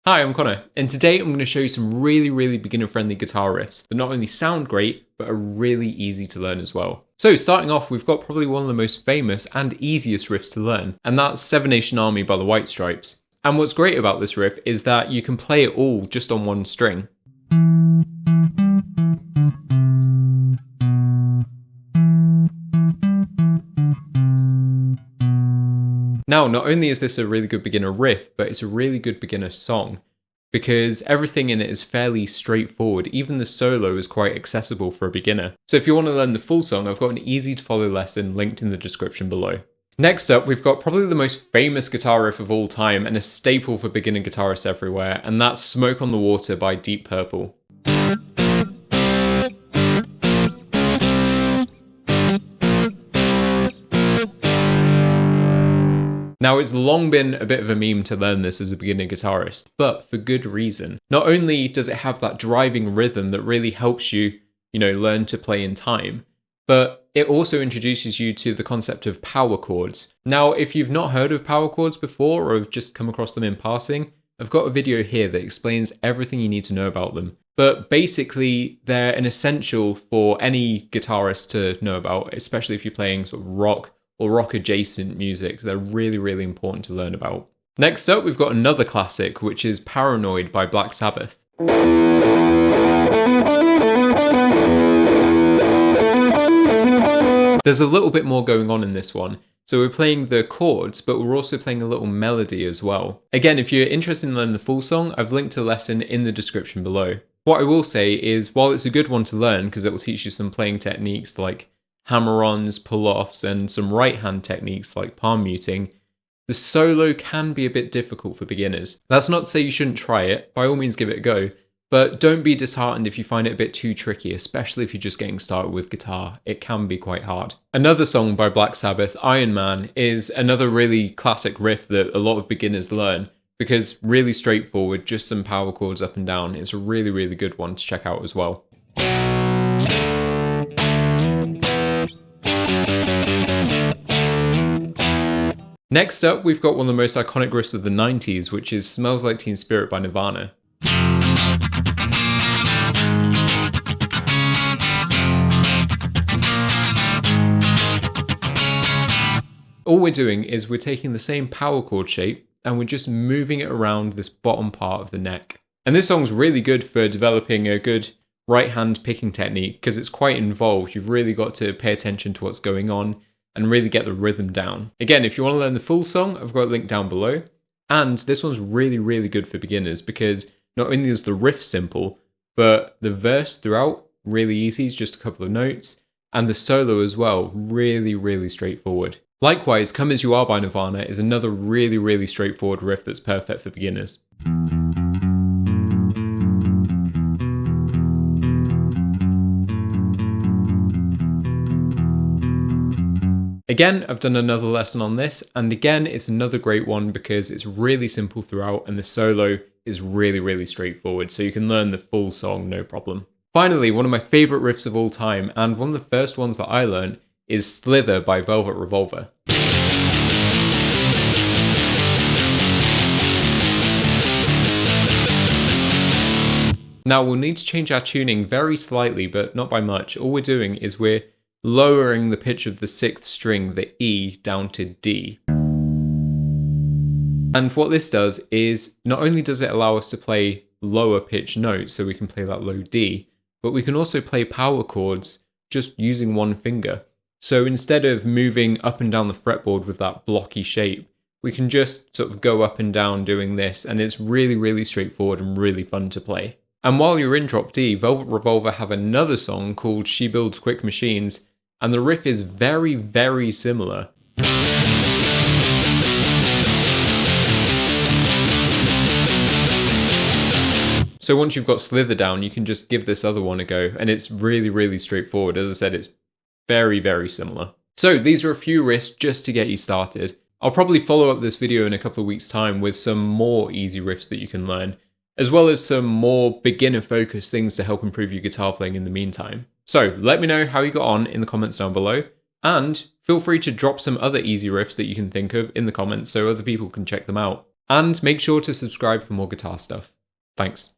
Hi, I'm Connor, and today I'm going to show you some really beginner-friendly guitar riffs that not only sound great, but are really easy to learn as well. So starting off, we've got probably one of the most famous and easiest riffs to learn, and that's Seven Nation Army by the White Stripes. And what's great about this riff is that you can play it all just on one string. Now, not only is this a really good beginner riff, but it's a really good beginner song, because everything in it is fairly straightforward. Even the solo is quite accessible for a beginner. So if you want to learn the full song, I've got an easy to follow lesson linked in the description below. Next up, we've got probably the most famous guitar riff of all time and a staple for beginner guitarists everywhere, and that's Smoke on the Water by Deep Purple. Now, it's long been a bit of a meme to learn this as a beginner guitarist, but for good reason. Not only does it have that driving rhythm that really helps you, learn to play in time, but it also introduces you to the concept of power chords. Now, if you've not heard of power chords before or have just come across them in passing, I've got a video here that explains everything you need to know about them. But basically, they're an essential for any guitarist to know about, especially if you're playing sort of rock or rock-adjacent music. They're really important to learn about. Next up, we've got another classic, which is Paranoid by Black Sabbath. There's a little bit more going on in this one. So we're playing the chords, but we're also playing a little melody as well. Again, if you're interested in learning the full song, I've linked a lesson in the description below. What I will say is, while it's a good one to learn, because it will teach you some playing techniques like hammer-ons, pull-offs, and some right-hand techniques like palm muting, the solo can be a bit difficult for beginners. That's not to say you shouldn't try it, by all means give it a go, but don't be disheartened if you find it a bit too tricky, especially if you're just getting started with guitar. It can be quite hard. Another song by Black Sabbath, Iron Man, is another really classic riff that a lot of beginners learn, because really straightforward, just some power chords up and down. It's a really good one to check out as well. Next up, we've got one of the most iconic riffs of the 90s, which is Smells Like Teen Spirit by Nirvana. All we're doing is we're taking the same power chord shape and we're just moving it around this bottom part of the neck. And this song's really good for developing a good right-hand picking technique because it's quite involved. You've really got to pay attention to what's going on and really get the rhythm down. Again, if you want to learn the full song, I've got a link down below. And this one's really good for beginners because not only is the riff simple, but the verse throughout, really easy, it's just a couple of notes. And the solo as well, really straightforward. Likewise, Come As You Are by Nirvana is another really straightforward riff that's perfect for beginners. Again, I've done another lesson on this, and again, it's another great one because it's really simple throughout and the solo is really straightforward, so you can learn the full song no problem. Finally, one of my favourite riffs of all time, and one of the first ones that I learned, is Slither by Velvet Revolver. Now, we'll need to change our tuning very slightly, but not by much. All we're doing is we're lowering the pitch of the 6th string, the E, down to D. And what this does is, not only does it allow us to play lower pitch notes, so we can play that low D, but we can also play power chords just using one finger. So instead of moving up and down the fretboard with that blocky shape, we can just sort of go up and down doing this, and it's really straightforward and really fun to play. And while you're in drop D, Velvet Revolver have another song called She Builds Quick Machines, and the riff is very similar. So once you've got Slither down, you can just give this other one a go, and it's really straightforward. As I said, it's very similar. So these are a few riffs just to get you started. I'll probably follow up this video in a couple of weeks' time with some more easy riffs that you can learn, as well as some more beginner-focused things to help improve your guitar playing in the meantime. So let me know how you got on in the comments down below, and feel free to drop some other easy riffs that you can think of in the comments so other people can check them out. And make sure to subscribe for more guitar stuff. Thanks.